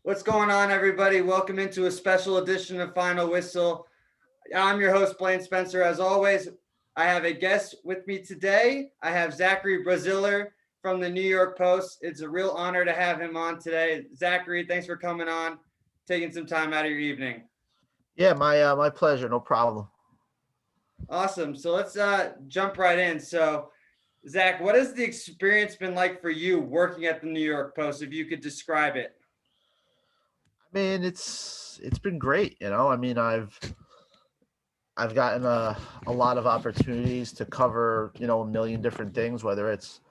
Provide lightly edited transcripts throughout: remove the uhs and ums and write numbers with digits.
What's going on, everybody? Welcome into a special edition of Final Whistle. I'm your host, Blaine Spencer. As always, I have a guest with me today. I have Zachary Braziller from the New York Post. It's a real honor to have him on today. Zachary, thanks for coming on, taking some time out of your evening. Yeah, my pleasure. No problem. Awesome. So let's jump right in. So, Zach, what has the experience been like for you working at the New York Post, if you could describe it? I mean, it's been great. I mean, I've gotten a lot of opportunities to cover a million different things, whether it's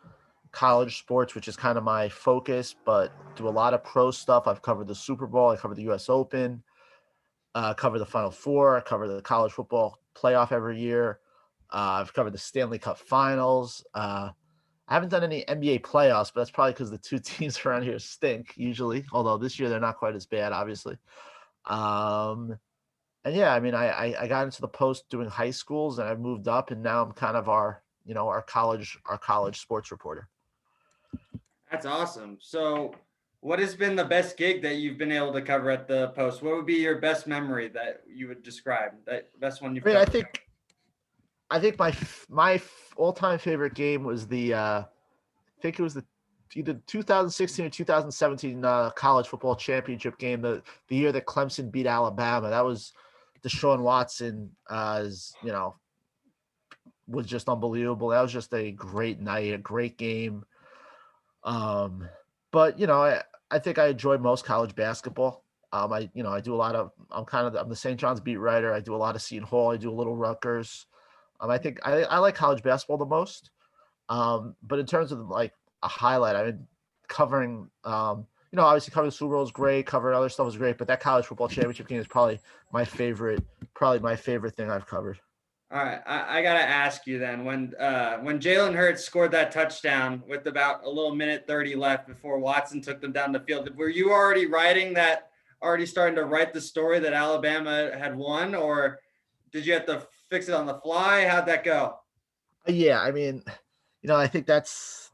college sports, which is kind of my focus, but do a lot of pro stuff. I've covered the Super Bowl. I covered the U.S. Open. Cover the Final Four. I cover the college football playoff every year. I've covered the Stanley Cup Finals. I haven't done any NBA playoffs, but that's probably because the two teams around here stink usually. Although this year they're not quite as bad, obviously. Um, and yeah, I mean, I got into the Post doing high schools, and I've moved up, and now I'm kind of our college sports reporter. That's awesome. So, what has been the best gig that you've been able to cover at the Post? What would be your best memory that you would describe? That best one you've I mean, I covered? think I think my all time favorite game was I think it was the either 2016 or 2017 college football championship game, the year that Clemson beat Alabama. That was Deshaun Watson, was just unbelievable. That was just a great night, a great game. Um, but I think I enjoy most college basketball. I do a lot of. I'm the St. John's beat writer. I do a lot of Seton Hall. I do a little Rutgers. I think I like college basketball the most. But in terms of like a highlight, I mean, covering, obviously covering the Super Bowl is great, covering other stuff is great, but that college football championship game is probably my favorite thing I've covered. All right, I gotta ask you then. When Jalen Hurts scored that touchdown with about a little minute 30 left before Watson took them down the field, were you already starting to write the story that Alabama had won, or did you have to fix it on the fly? How'd that go? Yeah, I mean, I think that's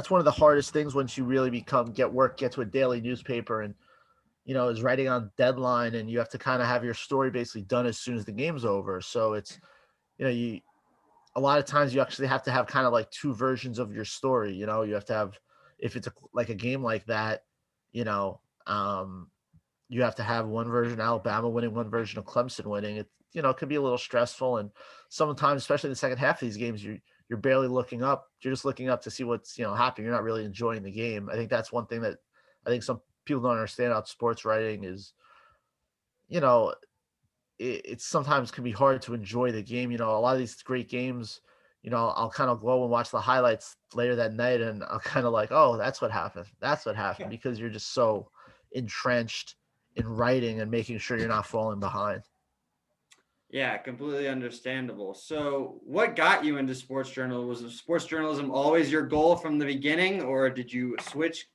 one of the hardest things once you really get to a daily newspaper and is writing on deadline, and you have to kind of have your story basically done as soon as the game's over. So it's you a lot of times you actually have to have kind of like two versions of your story. You have to have, if it's like a game like that, you know, um, you have to have one version of Alabama winning, one version of Clemson winning. It can be a little stressful, and sometimes, especially in the second half of these games, you're barely looking up. You're just looking up to see what's happening. You're not really enjoying the game. I think that's one thing that I think some people don't understand about sports writing is, you know, it sometimes can be hard to enjoy the game. A lot of these great games, I'll kind of go and watch the highlights later that night, and I'll kind of like, oh, that's what happened. That's what happened, because you're just so entrenched in writing and making sure you're not falling behind. Yeah, completely understandable. So, what got you into sports journalism? Was sports journalism always your goal from the beginning, or did you switch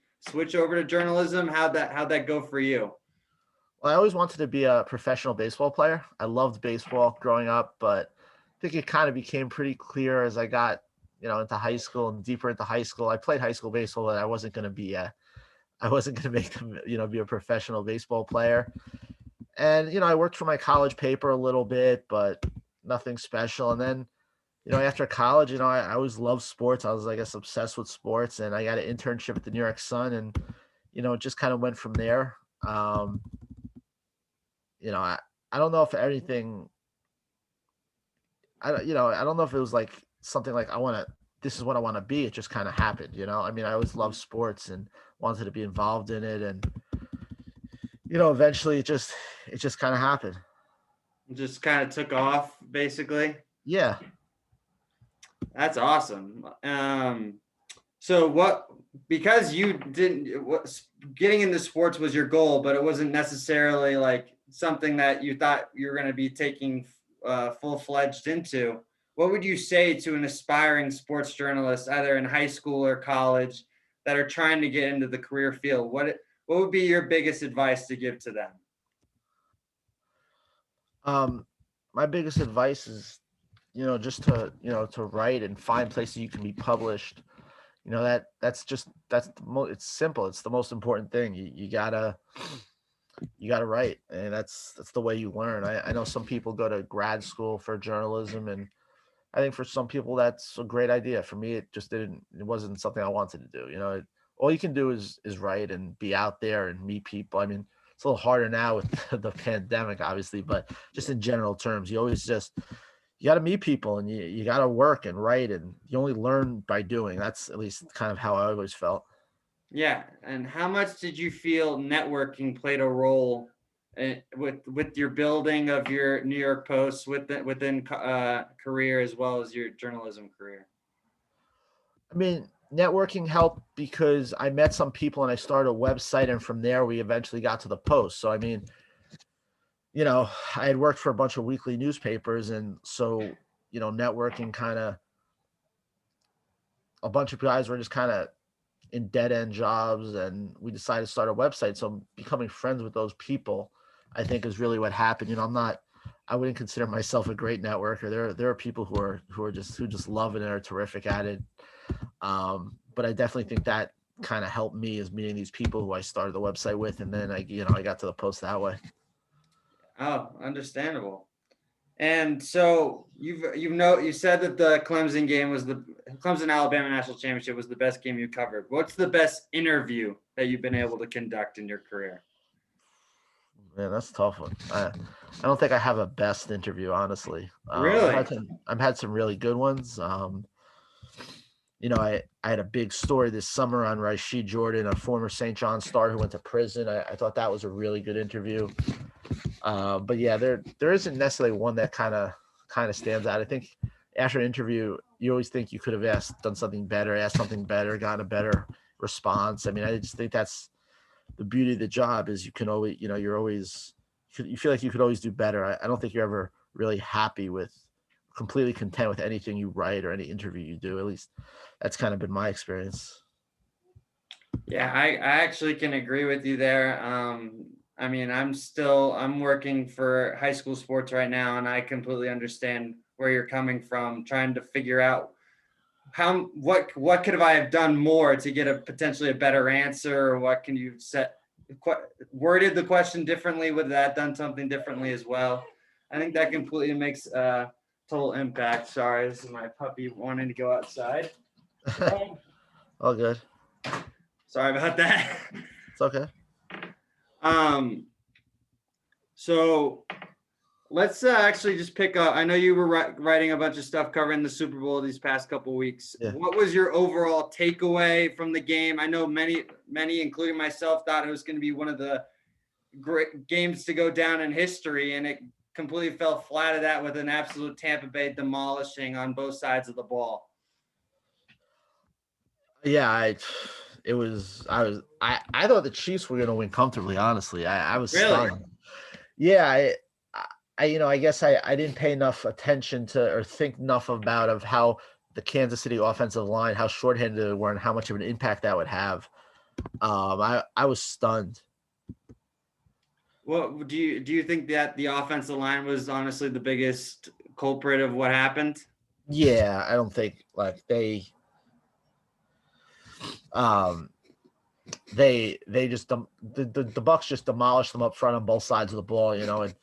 over to journalism? How'd that go for you? Well, I always wanted to be a professional baseball player. I loved baseball growing up, but I think it kind of became pretty clear as I got, into high school and deeper into high school. I played high school baseball, but I wasn't going to make them, be a professional baseball player. And I worked for my college paper a little bit, but nothing special. And then, after college, I always loved sports. I was, I guess, obsessed with sports, and I got an internship at the New York Sun, and it just kind of went from there. Um, I don't know if anything. I don't know if it was like something like I want to. This is what I want to be. It just kind of happened. I mean, I always loved sports and wanted to be involved in it, and eventually it just kind of happened. Just kind of took off, basically. Yeah. That's awesome. So what? Because you didn't, getting into sports was your goal, but it wasn't necessarily like something that you thought you were going to be taking full fledged into. What would you say to an aspiring sports journalist, either in high school or college, that are trying to get into the career field? What would be your biggest advice to give to them? Um, my biggest advice is, just to write and find places you can be published. That's just it's simple. It's the most important thing. You gotta you got to write, and that's the way you learn. I know some people go to grad school for journalism, and I think for some people that's a great idea. For me, it just didn't. It wasn't something I wanted to do. All you can do is write and be out there and meet people. I mean, it's a little harder now with the pandemic, obviously, but just in general terms, you got to meet people, and you got to work and write, and you only learn by doing. That's at least kind of how I always felt. Yeah, and how much did you feel networking played a role with your building of your New York Post within career as well as your journalism career? I mean, networking helped because I met some people and I started a website, and from there we eventually got to the Post. So I mean, I had worked for a bunch of weekly newspapers, and so networking kind of a bunch of guys were just kind of in dead end jobs, and we decided to start a website. So becoming friends with those people, I think, is really what happened. I wouldn't consider myself a great networker. There are people who just love it and are terrific at it. But I definitely think that kind of helped me, is meeting these people who I started the website with, and then I got to the Post that way. Oh, understandable. And so you said that the Clemson game was the Clemson Alabama National Championship was the best game you covered. What's the best interview that you've been able to conduct in your career? Man, that's a tough one. I don't think I have a best interview, honestly. Really? I've had some really good ones. I had a big story this summer on Rashid Jordan, a former St. John star who went to prison. I thought that was a really good interview. But yeah, there isn't necessarily one that kind of stands out. I think after an interview, you always think you could have done something better, asked something better, gotten a better response. I mean, I just think that's the beauty of the job, is you can always, you feel like you could always do better. I don't think you're ever really completely content with anything you write or any interview you do. At least that's kind of been my experience. Yeah, I actually can agree with you there. I mean, I'm working for high school sports right now, and I completely understand where you're coming from, trying to figure out what could I have done more to get a potentially a better answer, or what can you worded the question differently, would that done something differently as well. I think that completely makes total impact. Sorry, this is my puppy wanting to go outside. All good. Sorry about that. It's okay. um so let's actually just pick up. I know you were writing a bunch of stuff covering the Super Bowl these past couple weeks. Yeah. What was your overall takeaway from the game? I know many, including myself, thought it was going to be one of the great games to go down in history, and it completely fell flat of that with an absolute Tampa Bay demolishing on both sides of the ball. Yeah, I thought the Chiefs were going to win comfortably. Honestly, I was Really? stunned. Yeah, I guess I didn't pay enough attention to, or think enough of how the Kansas City offensive line, how shorthanded they were, and how much of an impact that would have. I was stunned. What do you think that the offensive line was honestly the biggest culprit of what happened? Yeah, I don't think like um they just the Bucks just demolished them up front on both sides of the ball, and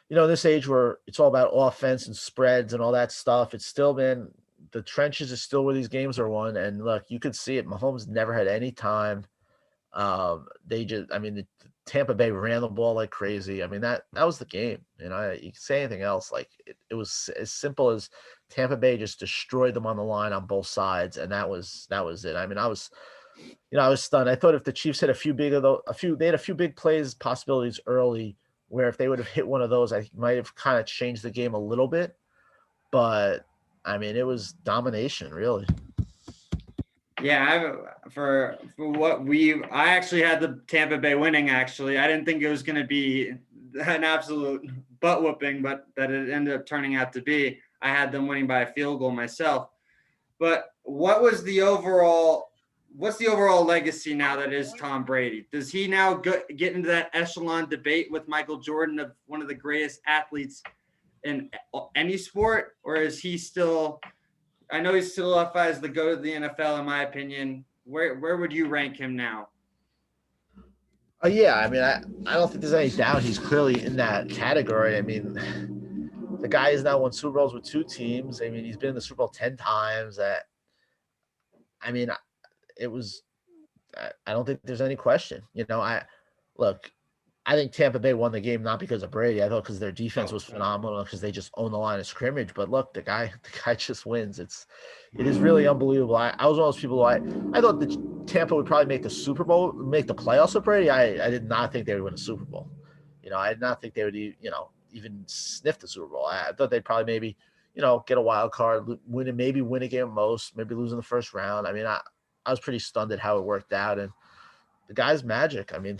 in this age where it's all about offense and spreads and all that stuff, it's still, man, the trenches is still where these games are won. And look, you could see it. Mahomes never had any time. The Tampa Bay ran the ball like crazy. I mean, that was the game. You can say anything else. Like it was as simple as Tampa Bay just destroyed them on the line on both sides, and that was it. I mean, I was stunned. I thought if the Chiefs had they had a few big plays possibilities early, where if they would have hit one of those, I might have kind of changed the game a little bit. But I mean, it was domination, really. Yeah, for I actually had the Tampa Bay winning. Actually, I didn't think it was going to be an absolute butt whooping, but that it ended up turning out to be. I had them winning by a field goal myself. But what's the overall legacy now that is Tom Brady? Does he now get into that echelon debate with Michael Jordan of one of the greatest athletes in any sport, or is he still? I know he's still up as the GOAT of the NFL, in my opinion. Where would you rank him now? Yeah, I mean, I don't think there's any doubt he's clearly in that category. I mean, the guy has now won Super Bowls with two teams. I mean, he's been in the Super Bowl 10 times. I mean, it was, I don't think there's any question. Look, I think Tampa Bay won the game not because of Brady. I thought because their defense was phenomenal because they just own the line of scrimmage. But look, the guy just wins. It is really unbelievable. I was one of those people I thought that Tampa would probably make the Super Bowl, make the playoffs with Brady. I did not think they would win a Super Bowl. I did not think they would, even sniff the Super Bowl. I thought they'd probably maybe, get a wild card, win a game at most, maybe lose in the first round. I mean, I was pretty stunned at how it worked out, and the guy's magic. I mean,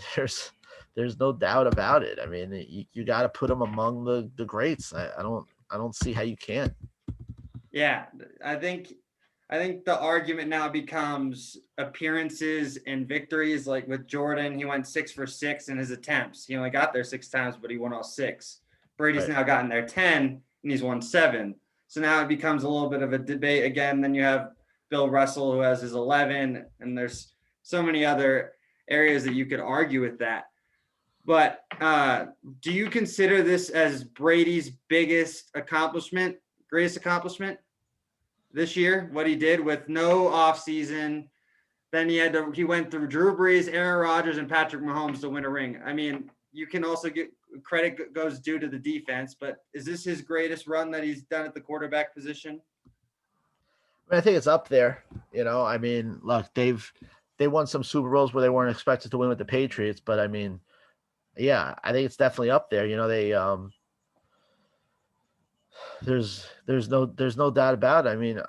there's no doubt about it. I mean, you got to put him among the greats. I don't see how you can't. Yeah, I think I think the argument now becomes appearances and victories. Like with Jordan, he went 6 for 6 in his attempts. He only got there 6 times, but he won all 6. Brady's Right. now gotten there 10 and he's won 7. So now it becomes a little bit of a debate again. Then you have Bill Russell who has his 11, and there's so many other areas that you could argue with that. But do you consider this as Brady's biggest accomplishment, greatest accomplishment this year? What he did with no offseason. Then he went through Drew Brees, Aaron Rodgers, and Patrick Mahomes to win a ring. I mean, you can also get credit goes due to the defense, but is this his greatest run that he's done at the quarterback position? I think it's up there. I mean, look, they won some Super Bowls where they weren't expected to win with the Patriots, but I mean, yeah, I think it's definitely up there. They there's no doubt about it. I mean,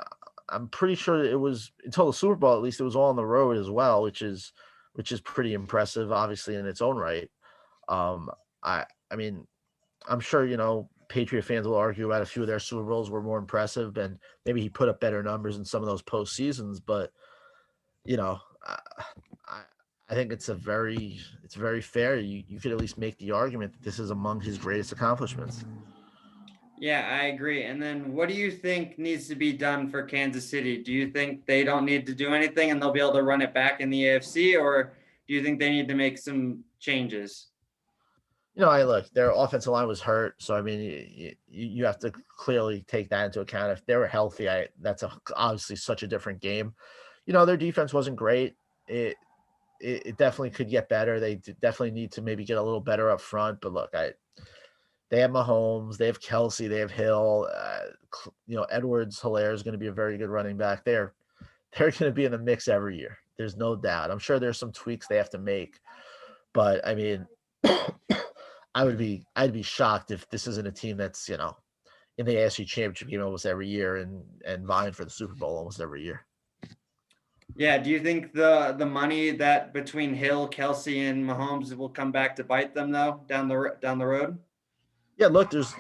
I'm pretty sure it was until the Super Bowl, at least it was all on the road as well, which is pretty impressive, obviously in its own right. Um, I mean, I'm sure Patriot fans will argue about a few of their Super Bowls were more impressive, and maybe he put up better numbers in some of those postseasons. But you know, I, I I think it's very fair. You could at least make the argument that this is among his greatest accomplishments. Yeah, I agree. And then what do you think needs to be done for Kansas City? Do you think they don't need to do anything and they'll be able to run it back in the AFC, or do you think they need to make some changes? I look, their offensive line was hurt, so I mean, you have to clearly take that into account. If they were healthy, that's obviously such a different game. Their defense wasn't great. It definitely could get better. They definitely need to maybe get a little better up front. But look, they have Mahomes, they have Kelsey, they have Hill. Edwards Hilaire is going to be a very good running back. They're going to be in the mix every year. There's no doubt. I'm sure there's some tweaks they have to make, but I mean, I'd be shocked if this isn't a team that's in the AFC Championship game almost every year and vying for the Super Bowl almost every year. Yeah, do you think the money that between Hill, Kelsey, and Mahomes will come back to bite them though down the road? Yeah, look, there's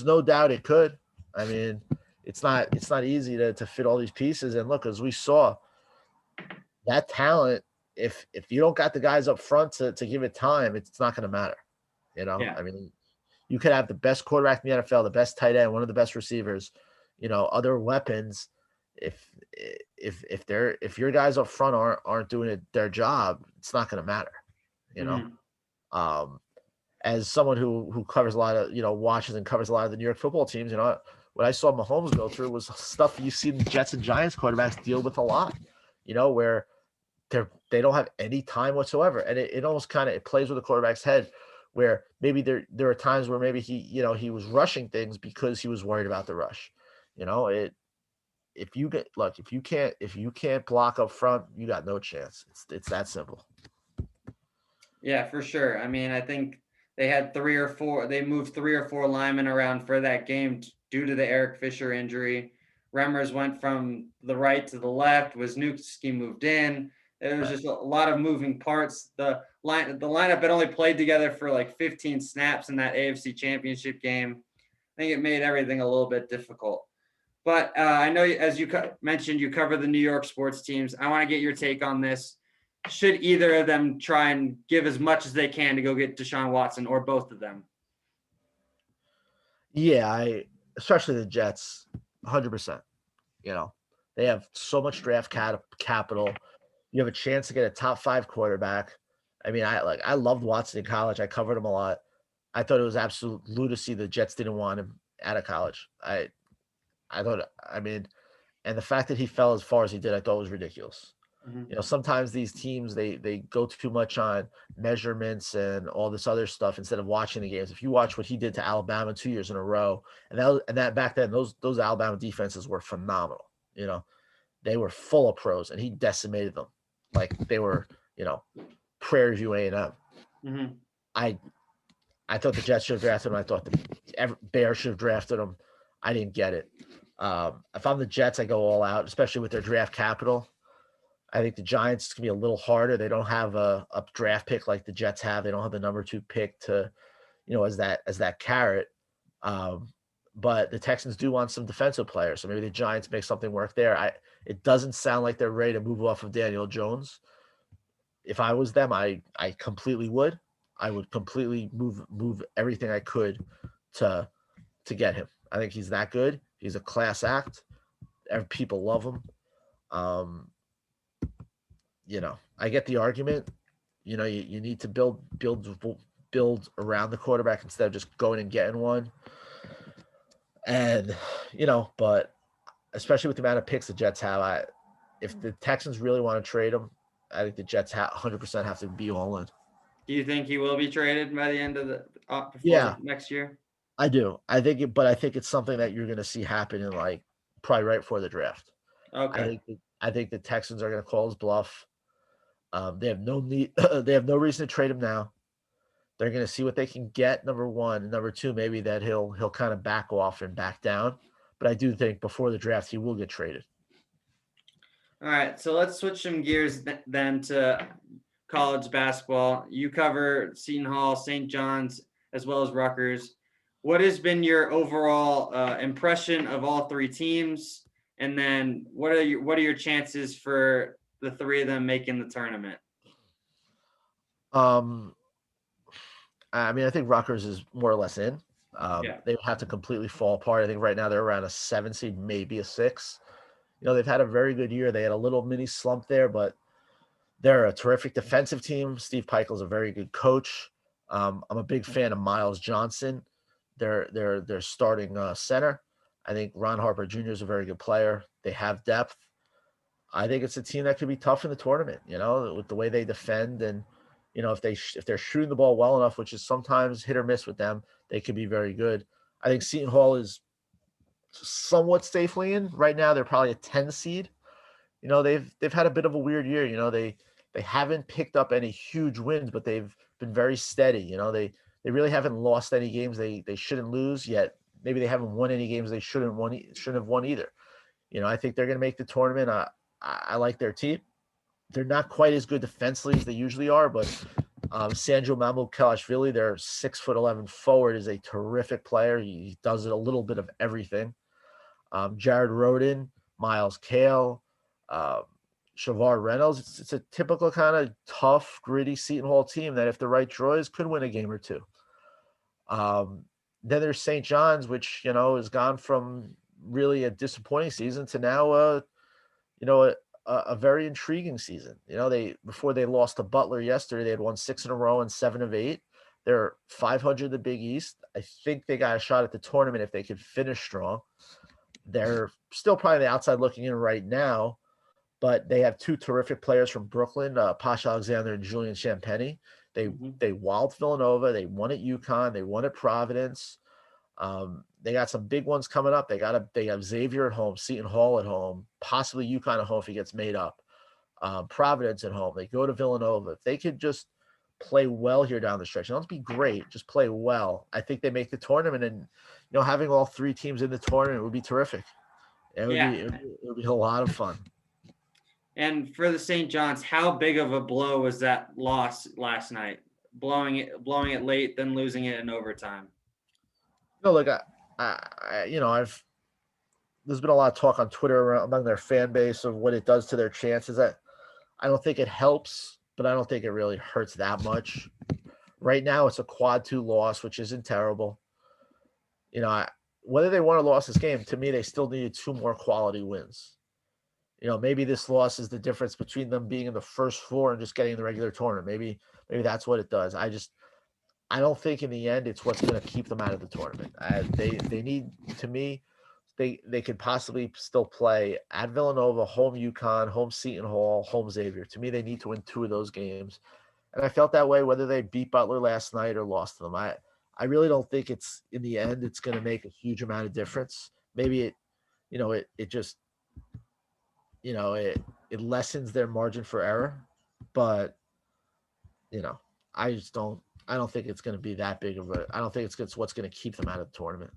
no doubt it could. I mean, it's not easy to fit all these pieces. And look, as we saw, that talent, if you don't got the guys up front to give it time, it's not going to matter. Yeah. I mean, you could have the best quarterback in the NFL, the best tight end, one of the best receivers, other weapons. If your guys up front aren't doing their job, it's not going to matter. You know, Mhm. um, as someone who covers a lot of watches and covers a lot of the New York football teams, what I saw Mahomes go through was stuff you see the Jets and Giants quarterbacks deal with a lot. Where they don't have any time whatsoever, and it almost kind of it plays with the quarterback's head, where maybe there are times where maybe he was rushing things because he was worried about the rush. It if you get look if you can't block up front, you got no chance. It's that simple. Yeah, for sure. I mean, I think they moved 3 or 4 linemen around for that game due to the Eric Fisher injury. Remmers went from the right to the left. Wisniewski moved in. There was Right. just a lot of moving parts. The lineup had only played together for like 15 snaps in that AFC Championship game. I think it made everything a little bit difficult. But I know, as you mentioned, you cover the New York sports teams. I want to get your take on this. Should either of them try and give as much as they can to go get Deshaun Watson, or both of them? Yeah, especially the Jets, 100%. They have so much draft capital. You have a chance to get a top 5 quarterback. I mean, I loved Watson in college. I covered him a lot. I thought it was absolute lunacy the Jets didn't want him out of college. I thought, I mean, and the fact that he fell as far as he did, I thought was ridiculous. Mhm. You know, sometimes these teams they go too much on measurements and all this other stuff instead of watching the games. If you watch what he did to Alabama 2 years in a row, and that back then those Alabama defenses were phenomenal. You know, they were full of pros, and he decimated them like they were, you know, Prairie View A&M. Mhm. I I thought the Jets should have drafted him. I thought the Bears should have drafted him. I didn't get it. If I'm the Jets, I go all out, especially with their draft capital. I think the Giants can be a little harder. They don't have a draft pick like the Jets have. They don't have the number 2 pick to, as that carrot. Um, but the Texans do want some defensive players, so maybe the Giants make something work there. It doesn't sound like they're ready to move off of Daniel Jones. If I was them, I completely would. I would completely move everything I could to get him. I think he's that good. He's a class act. People love him. Um, I get the argument. You need to build around the quarterback instead of just going and getting one. And but especially with the amount of picks the Jets have, if the Texans really want to trade him, I think the Jets 100% have to be all in. Do you think he will be traded by the end of before Yeah, the next year? I do. I think it's something that you're going to see happen in like probably right before the draft. I Okay. think I think the Texans are going to call his bluff. They have no need. They have no reason to trade him now. They're going to see what they can get. Number one, number two, maybe that he'll kind of back off and back down. But I do think before the draft he will get traded. All right. So let's switch some gears then to college basketball. You cover Seton Hall, St. John's, as well as Rutgers. What has been your overall impression of all three teams? And then what are your chances for the three of them making the tournament? Um, I mean, I think Rutgers is more or less in. Yeah. They would have to completely fall apart. I think right now they're around a 7 seed, maybe a 6. They've had a very good year. They had a little mini slump there, but they're a terrific defensive team. Steve Peichel's a very good coach. I'm a big fan of Miles Johnson. They're starting center. I think Ron Harper Jr. is a very good player. They have depth. I think it's a team that could be tough in the tournament. With the way they defend, and if they're shooting the ball well enough, which is sometimes hit or miss with them, they could be very good. I think Seton Hall is somewhat safely in right now. They're probably a 10 seed. They've had a bit of a weird year. They haven't picked up any huge wins, but they've been very steady. They really haven't lost any games they shouldn't lose yet. Maybe they haven't won any games they shouldn't have won either. I think they're going to make the tournament. I like their team. They're not quite as good defensively as they usually are, but Sandro Mamukelashvili, their 6'11" forward, is a terrific player. He does a little bit of everything. Jared Roden, Miles Kale, Shavar Reynolds. It's a typical kind of tough, gritty Seton Hall team that, if the right draws, could win a game or two. Then there's St. John's, which has gone from really a disappointing season to now a very intriguing season. Before they lost to Butler yesterday, they had won 6 in a row and 7 of 8. They're 500 in the Big East. I think they got a shot at the tournament if they could finish strong. They're still probably the outside looking in right now, but they have 2 terrific players from Brooklyn, Posh Alexander and Julian Champagny. They walled Villanova. They won at UConn. They won at Providence. They got some big ones coming up. They have Xavier at home, Seton Hall at home, possibly UConn at home if he gets made up. Providence at home. They go to Villanova. If they could just play well here down the stretch, don't be great, just play well, I think they make the tournament. And having all 3 teams in the tournament would be terrific. It would Yeah. be it would be a lot of fun. And for the St. John's, how big of a blow was that loss last night? Blowing it late, then losing it in overtime. Look, I've there's been a lot of talk on Twitter among their fan base of what it does to their chances. I don't think it helps, but I don't think it really hurts that much. Right now, it's a quad 2 loss, which isn't terrible. Whether they won or lost this game, to me, they still needed 2 more quality wins. maybe this loss is the difference between them being in the first four and just getting the regular tournament. Maybe that's what it does. I don't think in the end it's what's going to keep them out of the tournament. They need, to me, they could possibly still play at Villanova, home UConn, home Seton Hall, home Xavier. To me, they need to win 2 of those games, and I felt that way whether they beat Butler last night or lost to them. I really don't think it's in the end it's going to make a huge amount of difference. Maybe it just it lessens their margin for error, but you know I just don't think it's going to be that big of a. I don't think it's what's going to keep them out of the tournament.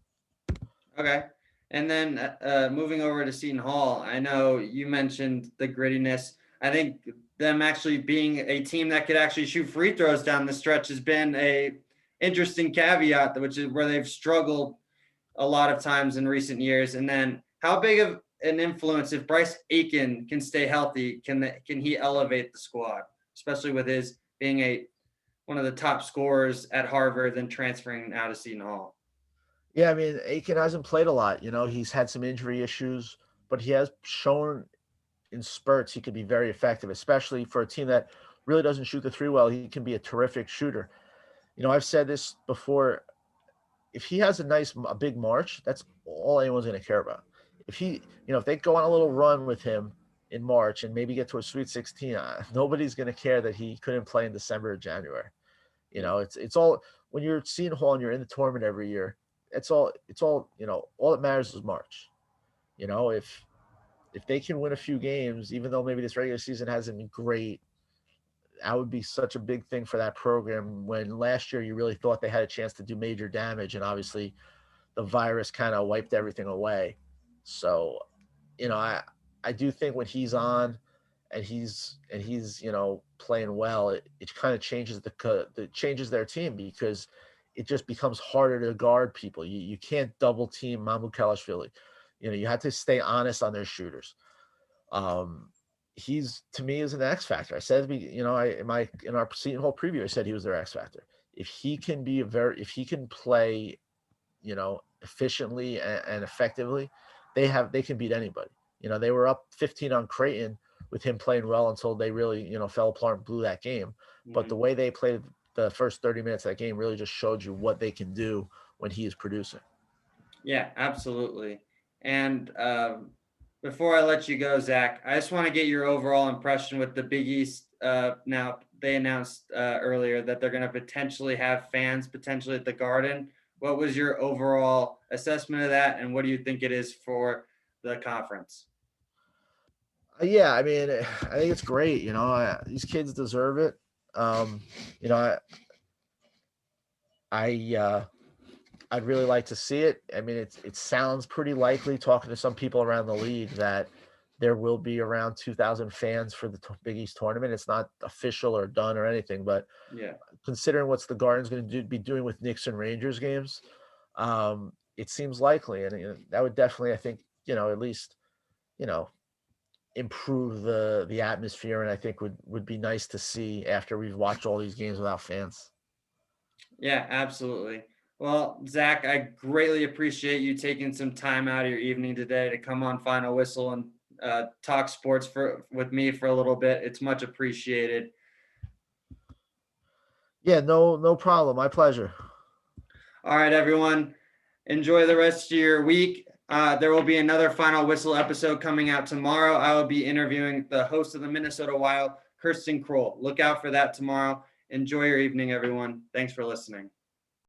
Okay. And then moving over to Seton Hall, I know you mentioned the grittiness. I think them actually being a team that could actually shoot free throws down the stretch has been a interesting caveat, which is where they've struggled a lot of times in recent years. And then how big of an influence, if Bryce Aiken can stay healthy, can he elevate the squad, especially with his being one of the top scorers at Harvard, then transferring out of Seton Hall? Yeah, I mean, Aiken hasn't played a lot. He's had some injury issues, but he has shown in spurts he could be very effective, especially for a team that really doesn't shoot the three well. He can be a terrific shooter. I've said this before. If he has a big March, that's all anyone's going to care about. If they go on a little run with him in March and maybe get to a Sweet 16, nobody's going to care that he couldn't play in December or January. It's all when you're at Seton Hall and you're in the tournament every year. It's all all that matters is March. If they can win a few games, even though maybe this regular season hasn't been great, that would be such a big thing for that program. When last year you really thought they had a chance to do major damage, and obviously the virus kind of wiped everything away. So, I do think when he's on and he's playing well, it kind of changes changes their team, because it just becomes harder to guard people. You can't double team Mamoukelashvili. You have to stay honest on their shooters. He's, to me, is an X factor. I said, in our Seton Hall preview, I said he was their X factor. If he can play, efficiently and effectively, they can beat anybody. They were up 15 on Creighton with him playing well until they really, fell apart and blew that game. Mm-hmm. But the way they played the first 30 minutes of that game really just showed you what they can do when he is producing. Yeah, absolutely. And before I let you go, Zach, I just want to get your overall impression with the Big East. Now, they announced earlier that they're going to potentially have fans potentially at the Garden. What was your overall assessment of that, and what do you think it is for the conference? Yeah, I mean, I think it's great. These kids deserve it. I'd really like to see it. I mean, it sounds pretty likely, talking to some people around the league, that there will be around 2,000 fans for the Big East tournament. It's not official or done or anything, but yeah, considering what's the Garden's going to be doing with Knicks and Rangers games, it seems likely, and that would definitely, I think, at least, improve the atmosphere, and I think would be nice to see after we've watched all these games without fans. Yeah, absolutely. Well, Zach, I greatly appreciate you taking some time out of your evening today to come on Final Whistle and talk sports with me for a little bit. It's much appreciated. Yeah, no problem. My pleasure. All right, everyone. Enjoy the rest of your week. There will be another Final Whistle episode coming out tomorrow. I will be interviewing the host of the Minnesota Wild, Kirsten Kroll. Look out for that tomorrow. Enjoy your evening, everyone. Thanks for listening.